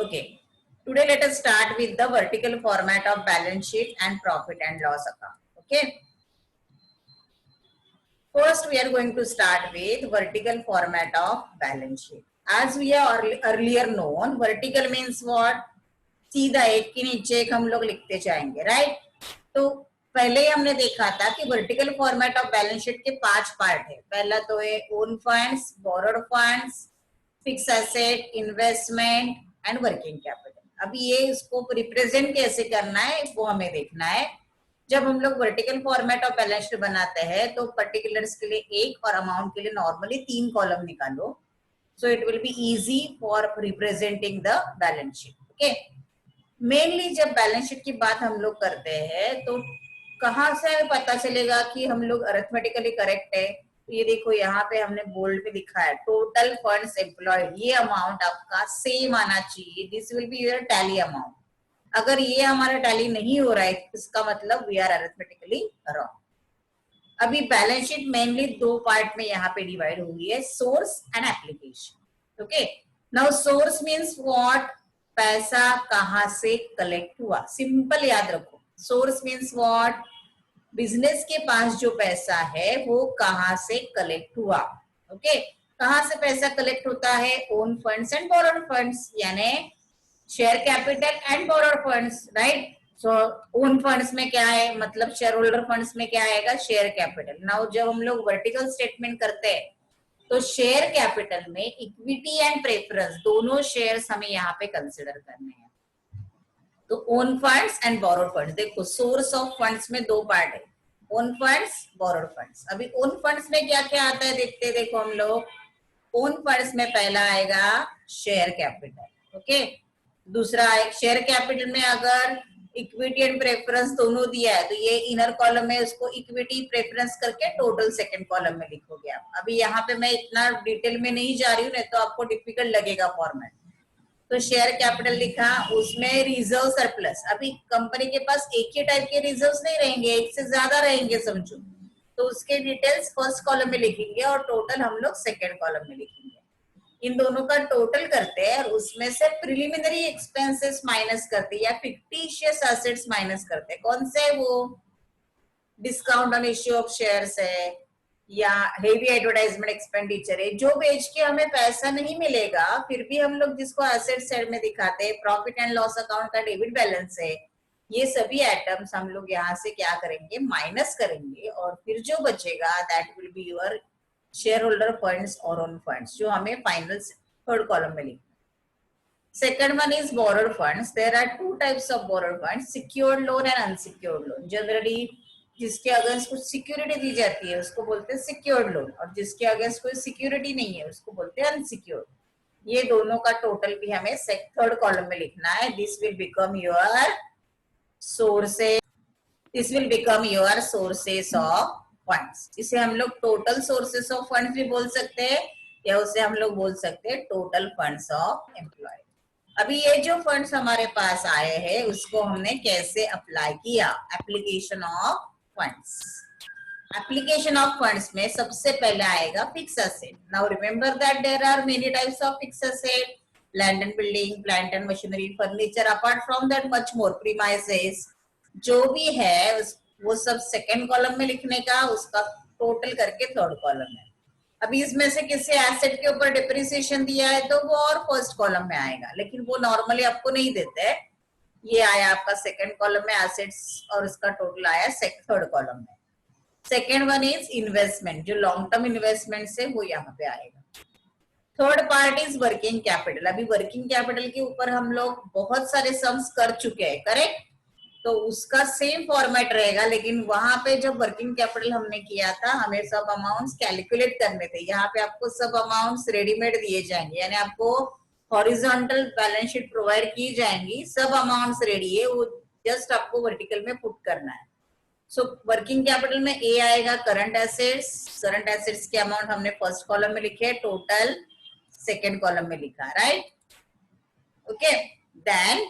Okay. Today let us start with the vertical format of balance sheet and profit and loss account. Okay. First, we are going to start with vertical format of balance sheet. As we are earlier known, vertical means what? सीधा एक के नीचे एक हम लोग लिखते जाएंगे, right? तो पहले हमने देखा था कि vertical format of balance sheet के 5 पार्ट है. पहला तो है own funds, borrowed funds, fix asset, investment and working capital. अभी ये इसको रिप्रेजेंट कैसे करना है वो हमें देखना है. जब हम लोग vertical format of balance sheet बनाते हैं तो पर्टिकुलर्स के लिए एक और अमाउंट के लिए नॉर्मली 3 कॉलम निकालो, so it will be easy for representing the balance sheet. Okay. Mainly जब बैलेंस शीट की बात हम लोग करते हैं तो कहाँ से हमें पता चलेगा कि हम लोग अरिथमेटिकली करेक्ट है? तो ये देखो यहाँ पे हमने बोल्ड में लिखा है टोटल फंड्स एम्प्लॉयड. ये अमाउंट आपका सेम आना चाहिए. This will be your tally amount. अगर ये हमारा टैली नहीं हो रहा है इसका मतलब वी आर अरिथमेटिकली रॉन्ग. अभी बैलेंस शीट मेनली 2 पार्ट में यहाँ पे डिवाइड हुई है, source and application. Okay. Now source means what? पैसा कहां से कलेक्ट हुआ. सिंपल याद रखो. Source means what? बिजनेस के पास जो पैसा है वो कहां से कलेक्ट हुआ. ओके. कहां से पैसा कलेक्ट होता है? Own funds and borrowed funds, यानी share capital and borrowed funds, right? So own funds में क्या है, मतलब शेयर होल्डर फंड्स में क्या आएगा? Share capital. नाउ जब हम लोग वर्टिकल स्टेटमेंट करते हैं तो शेयर कैपिटल में इक्विटी एंड प्रेफरेंस दोनों शेयर्स हमें यहाँ पे कंसिडर करने हैं. तो own funds and borrowed funds. देखो सोर्स ऑफ फंड्स में 2 पार्ट है, ओन फंड्स, बोरोड फंड्स. अभी ओन फंड्स में क्या क्या आता है देखते हैं. देखो हम लोग ओन फंड्स में पहला आएगा शेयर कैपिटल. ओके. दूसरा शेयर कैपिटल में अगर इक्विटी एंड प्रेफरेंस दोनों दिया है तो ये इनर कॉलम में उसको इक्विटी प्रेफरेंस करके टोटल सेकंड कॉलम में लिखोगे आप. अभी यहाँ पे मैं इतना डिटेल में नहीं जा रही हूँ, नहीं तो आपको डिफिकल्ट लगेगा फॉर्मेट. तो शेयर कैपिटल लिखा, उसमें रिजर्व सरप्लस. अभी कंपनी के पास एक ही टाइप के रिजर्व नहीं रहेंगे, एक से ज्यादा रहेंगे समझो, तो उसके डिटेल्स फर्स्ट कॉलम में लिखेंगे और टोटल हम लोग सेकेंड कॉलम में लिखेंगे. इन दोनों का टोटल करते हैं और उसमें से प्रिलिमिनरी एक्सपेंसेस माइनस करते हैं या फिक्टिशियस एसेट्स माइनस करते हैं. कौन से? वो discount on issue of shares है या हेवी एडवर्टाइजमेंट एक्सपेंडिचर है, जो बेच के हमें पैसा नहीं मिलेगा फिर भी हम लोग जिसको एसेट साइड में दिखाते हैं, प्रॉफिट एंड लॉस अकाउंट का डेबिट बैलेंस है. ये सभी आइटम्स हम लोग यहाँ से क्या करेंगे? माइनस करेंगे और फिर जो बचेगा that will be your shareholder funds और ओन फंड्स, जो हमें फाइनल थर्ड कॉलम में लिखना. Second one is borrowed funds. There are 2 types of borrowed funds, secured loan and unsecured loan. Generally जिसके अगेंस्ट कुछ सिक्योरिटी दी जाती है उसको बोलते हैं सिक्योर्ड लोन, और जिसके अगेंस्ट कोई सिक्योरिटी नहीं है उसको बोलते हैं अनसिक्योर्ड. ये दोनों का टोटल भी हमें थर्ड कॉलम में लिखना है. This will become your sources. This will become your sources of funds. इसे हम लोग टोटल सोर्सेस ऑफ फंड्स भी बोल सकते हैं या उसे हम लोग बोल सकते हैं टोटल फंड्स ऑफ एम्प्लॉय. अभी ये जो फंड्स हमारे पास आए हैं उसको हमने कैसे अप्लाई किया? Application of funds. Application of funds में सबसे पहले आएगा fix asset. Now remember that there are many types of fix asset, land and building, plant and machinery, furniture, apart from that much more, premises, जो भी है वो सब second column में लिखने का, उसका टोटल करके थर्ड कॉलम में. अभी इसमें से किसी एसेट के ऊपर डिप्रिसिएशन दिया है तो वो और फर्स्ट कॉलम में आएगा, लेकिन वो नॉर्मली आपको नहीं देते. ये आया आपका सेकेंड कॉलम में एसेट्स और उसका टोटल आया थर्ड कॉलम में. Second one is investment. जो लॉन्ग टर्म इन्वेस्टमेंट है वो यहाँ पे आएगा. Third part is working capital. अभी वर्किंग कैपिटल के ऊपर हम लोग बहुत सारे सम्स कर चुके हैं, करेक्ट? तो उसका सेम फॉर्मेट रहेगा, लेकिन वहां पे जब वर्किंग कैपिटल हमने किया था हमें सब अमाउंट्स कैलकुलेट करने थे. यहाँ पे आपको सब अमाउंट्स रेडीमेड दिए जाएंगे, यानी आपको हॉरिजॉन्टल बैलेंस शीट प्रोवाइड की जाएंगी. सब अमाउंट्स रेडी है, वो जस्ट आपको वर्टिकल में पुट करना है. सो वर्किंग कैपिटल में ए आएगा करंट एसेट्स. करंट एसेट्स के अमाउंट हमने फर्स्ट कॉलम में लिखे, टोटल सेकेंड कॉलम में लिखा, राइट? ओके. देन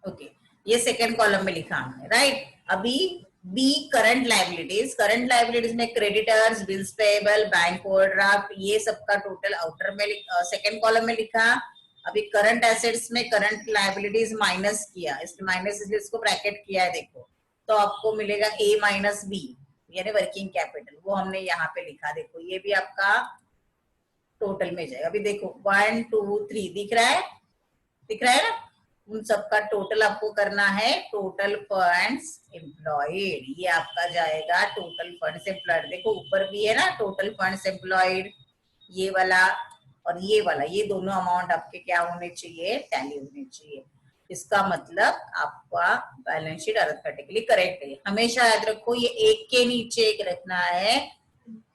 ओके, ये सेकेंड कॉलम में लिखा हमने, राइट? अभी B current liabilities, current liabilities में creditors, bills payable, bank overdraft, ये सबका टोटल आउटर में सेकेंड कॉलम में लिखा। अभी करंट एसेट्स में करंट लाइबिलिटीज माइनस किया, इसमें माइनस इसलिए इसको ब्रैकेट किया है, देखो तो आपको मिलेगा ए माइनस बी यानी वर्किंग कैपिटल, वो हमने यहाँ पे लिखा। देखो ये भी आपका टोटल में जाएगा। अभी देखो 1 2 3 दिख रहा है, दिख रहा है ना, उन सबका टोटल आपको करना है। टोटल फंड्स एम्प्लॉयड, ये आपका जाएगा टोटल फंड्स एम्प्लॉयड। देखो ऊपर भी है ना टोटल फंड्स एम्प्लॉयड, ये वाला और ये वाला, ये दोनों अमाउंट आपके क्या होने चाहिए, टैली होने चाहिए। इसका मतलब आपका बैलेंस शीट अर्थमेटिकली करेक्ट है। हमेशा याद रखो ये एक के नीचे एक रखना है।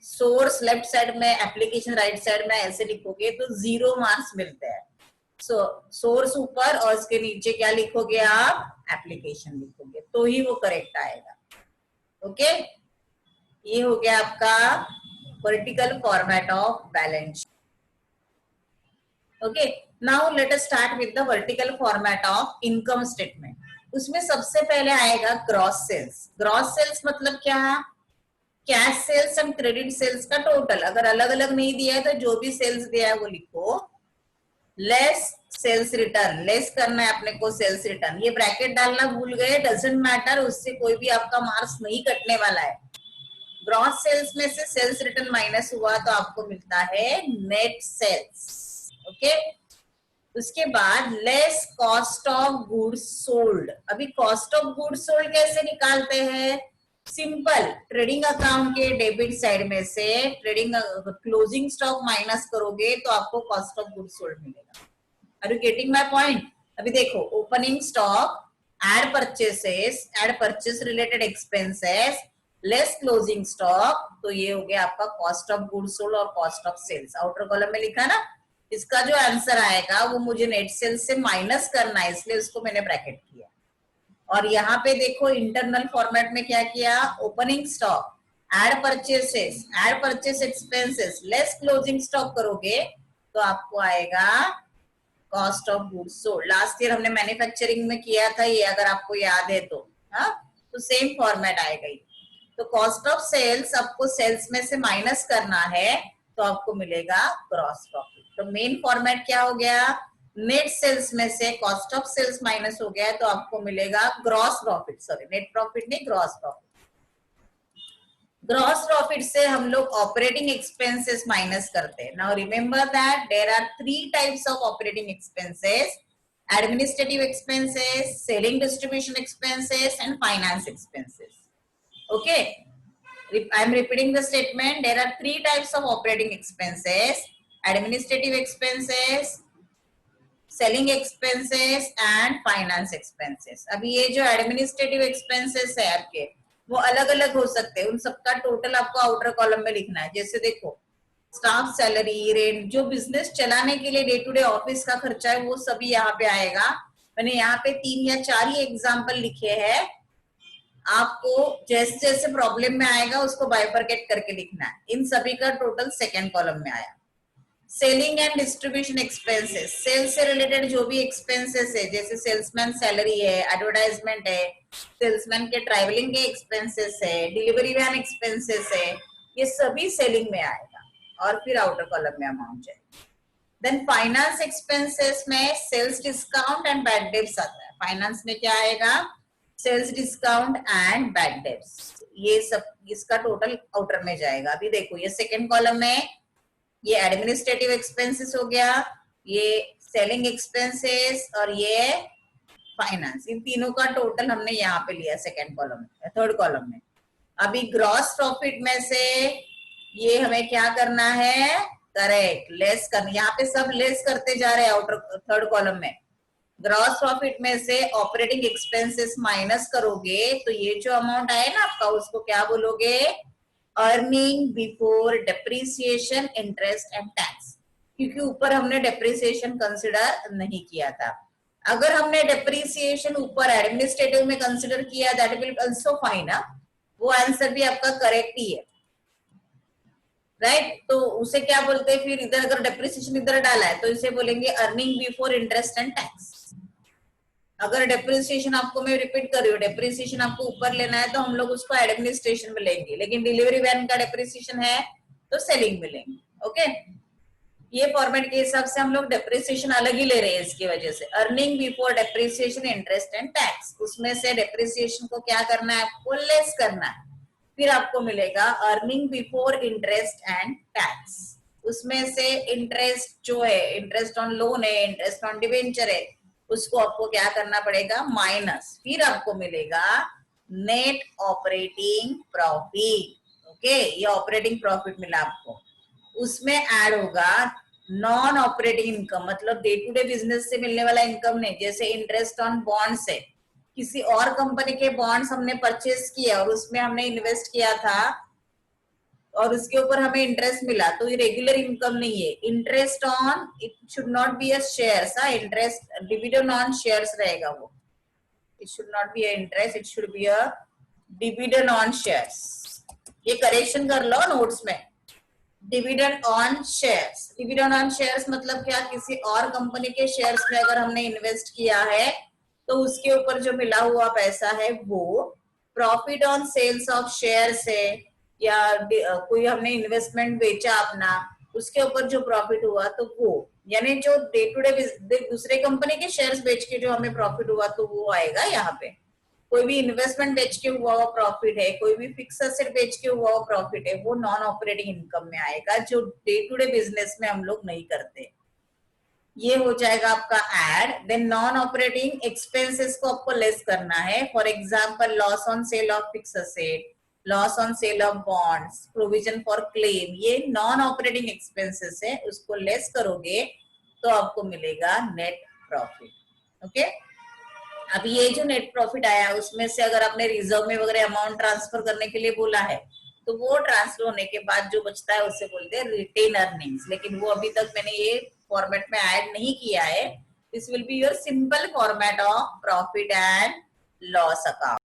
सोर्स लेफ्ट साइड में, एप्लीकेशन राइट साइड में ऐसे लिखोगे तो 0 मार्क्स मिलते हैं। सोर्स ऊपर और इसके नीचे क्या लिखोगे आप, एप्लीकेशन लिखोगे तो ही वो करेक्ट आएगा। ओके, ये हो गया आपका vertical format of balance. Okay, now let us start with the vertical format of income statement. उसमें सबसे पहले आएगा ग्रॉस सेल्स। ग्रॉस सेल्स मतलब क्या है, cash sales and credit sales का टोटल। अगर अलग अलग नहीं दिया है तो जो भी सेल्स दिया है वो लिखो, लेस सेल्स रिटर्न, लेस करना है अपने को सेल्स रिटर्न। ये ब्रैकेट डालना भूल गए, डजेंट मैटर, उससे कोई भी आपका मार्क्स नहीं कटने वाला है। ग्रॉस सेल्स में से सेल्स रिटर्न माइनस हुआ तो आपको मिलता है नेट सेल्स। ओके, उसके बाद less cost of goods sold. अभी कॉस्ट ऑफ गुड्स सोल्ड कैसे निकालते हैं, सिंपल, ट्रेडिंग अकाउंट के डेबिट साइड में से ट्रेडिंग क्लोजिंग स्टॉक माइनस करोगे तो आपको कॉस्ट ऑफ गुड्स सोल्ड मिलेगा। Are you getting my point? अभी देखो opening stock, add purchases, add purchase related expenses, less closing stock, तो ये हो गया आपका कॉस्ट ऑफ गुड्स सोल्ड और cost of sales. Outer column में लिखा ना, इसका जो आंसर आएगा वो मुझे नेट सेल्स से माइनस करना है, इसलिए उसको मैंने ब्रैकेट किया। और यहाँ पे देखो इंटरनल फॉर्मेट में क्या किया, opening stock, add purchases, add purchase expenses, less closing stock करोगे तो आपको आएगा cost of goods sold. Last year हमने मैन्युफैक्चरिंग में किया था ये, अगर आपको याद है तो, हाँ, तो सेम फॉर्मेट आएगा ही। तो कॉस्ट ऑफ सेल्स आपको सेल्स में से माइनस करना है तो आपको मिलेगा ग्रॉस प्रॉफिट। तो मेन फॉर्मेट क्या हो गया, नेट सेल्स में से कॉस्ट ऑफ सेल्स माइनस हो गया तो आपको मिलेगा gross profit, sorry net profit नहीं, ग्रॉस प्रॉफिट। ग्रॉस प्रॉफिट से हम लोग ऑपरेटिंग एक्सपेंसेस माइनस करते हैं। Now remember that there are 3 types of operating expenses, administrative expenses, selling distribution expenses and finance expenses. Okay, I am repeating the statement. There are 3 types of operating expenses: administrative expenses, selling expenses and finance expenses. अभी ये जो administrative expenses है आपके, वो अलग अलग हो सकते हैं, उन सबका टोटल आपको आउटर कॉलम में लिखना है। जैसे देखो स्टाफ सैलरी, रेंट, जो बिजनेस चलाने के लिए डे टू डे ऑफिस का खर्चा है वो सभी यहाँ पे आएगा। मैंने यहाँ पे 3 या 4 ही एग्जाम्पल लिखे हैं, आपको जैसे जैसे प्रॉब्लम में आएगा उसको बाइफरकेट करके लिखना है। इन सभी का टोटल सेकेंड कॉलम में आया। Selling and distribution expenses, sales से रिलेटेड जो भी एक्सपेंसेस है, जैसे सेल्समैन सैलरी है, एडवर्टाइजमेंट है, सेल्समैन के ट्रैवलिंग के एक्सपेंसेस है, डिलीवरी वैन एक्सपेंसेस है, ये सभी सेलिंग में आएगा और फिर आउटर कॉलम में अमाउंट जाएगा। देन फाइनेंस एक्सपेंसेस में sales discount and bad debts आता है। फाइनेंस में क्या आएगा, sales discount and bad debts, ये सब इसका टोटल आउटर में जाएगा। अभी देखो ये सेकेंड कॉलम में ये एडमिनिस्ट्रेटिव एक्सपेंसेस हो गया, ये सेलिंग एक्सपेंसेस और ये फाइनेंस, इन तीनों का टोटल हमने यहाँ पे लिया सेकेंड कॉलम में, थर्ड कॉलम में। अभी ग्रॉस प्रॉफिट में से ये हमें क्या करना है, करेक्ट, लेस करना। यहाँ पे सब लेस करते जा रहे हैं आउटर थर्ड कॉलम में। ग्रॉस प्रॉफिट में से ऑपरेटिंग एक्सपेंसेस माइनस करोगे तो ये जो अमाउंट आए ना आपका, उसको क्या बोलोगे, earning before depreciation, interest and tax, क्योंकि ऊपर हमने डेप्रिसिएशन कंसिडर नहीं किया था। अगर हमने डेप्रिसिएशन ऊपर एडमिनिस्ट्रेटिव में कंसिडर किया दैट विल आल्सो फाइन, वो आंसर भी आपका करेक्ट ही है, राइट। तो उसे क्या बोलते हैं फिर, इधर अगर डेप्रिसिएशन इधर डाला है तो इसे बोलेंगे earning before interest and tax. अगर डेप्रिसिएशन आपको मैं रिपीट कर रही हूँ, डेप्रिसिएशन आपको ऊपर लेना है तो हम लोग उसको एडमिनिस्ट्रेशन में लेंगे, लेकिन डिलीवरी वैन का डेप्रिसिएशन है तो सेलिंग में लेंगे। ओके, ये फॉर्मेट के हिसाब से हम लोग डेप्रिसिएशन अलग ही ले रहे हैं इसकी वजह से। Earning before depreciation interest and tax, उसमें से डेप्रिसिएशन को क्या करना है, आपको लेस करना है। फिर आपको मिलेगा earning before interest and tax, उसमें से इंटरेस्ट जो है, इंटरेस्ट ऑन लोन है, इंटरेस्ट ऑन डिवेंचर है, उसको आपको क्या करना पड़ेगा, माइनस। फिर आपको मिलेगा नेट ऑपरेटिंग प्रॉफिट। ओके, ये ऑपरेटिंग प्रॉफिट मिला आपको, उसमें ऐड होगा नॉन ऑपरेटिंग इनकम, मतलब डे टू डे बिजनेस से मिलने वाला इनकम नहीं, जैसे इंटरेस्ट ऑन बॉन्ड्स है, किसी और कंपनी के बॉन्ड्स हमने परचेस किया और उसमें हमने इन्वेस्ट किया था और उसके ऊपर हमें इंटरेस्ट मिला, तो ये रेगुलर इनकम नहीं है। Interest on, it should not be a shares, interest dividend on shares रहेगा वो, it should not be a interest, it should be a dividend on shares. ये करेक्शन कर लो नोट्स में, dividend on shares. Dividend on shares मतलब क्या, किसी और company के शेयर्स में अगर हमने इन्वेस्ट किया है तो उसके ऊपर जो मिला हुआ पैसा है वो, profit on sales of shares है, या कोई हमने इन्वेस्टमेंट बेचा अपना, उसके ऊपर जो प्रॉफिट हुआ तो वो, यानी जो डे टू डे दूसरे कंपनी के शेयर्स बेच के जो हमें प्रॉफिट हुआ तो वो आएगा यहाँ पे। कोई भी इन्वेस्टमेंट बेच के हुआ प्रॉफिट है, कोई भी फिक्स एसेट बेच के हुआ प्रॉफिट है, वो नॉन ऑपरेटिंग इनकम में आएगा, जो डे टू डे बिजनेस में हम लोग नहीं करते। ये हो जाएगा आपका add. Then non operating expenses को आपको लेस करना है, for example loss on sale of fix asset, loss on sale of bonds, provision for claim, ये नॉन ऑपरेटिंग एक्सपेंसेस है, उसको लेस करोगे तो आपको मिलेगा नेट प्रॉफिट। ओके, अब ये जो नेट प्रॉफिट आया उसमें से अगर आपने रिजर्व में वगैरह अमाउंट ट्रांसफर करने के लिए बोला है तो वो ट्रांसफर होने के बाद जो बचता है उसे बोलते हैं रिटेन अर्निंग्स, लेकिन वो अभी तक मैंने ये फॉर्मेट में ऐड नहीं किया है। This will be your simple format of profit and loss account.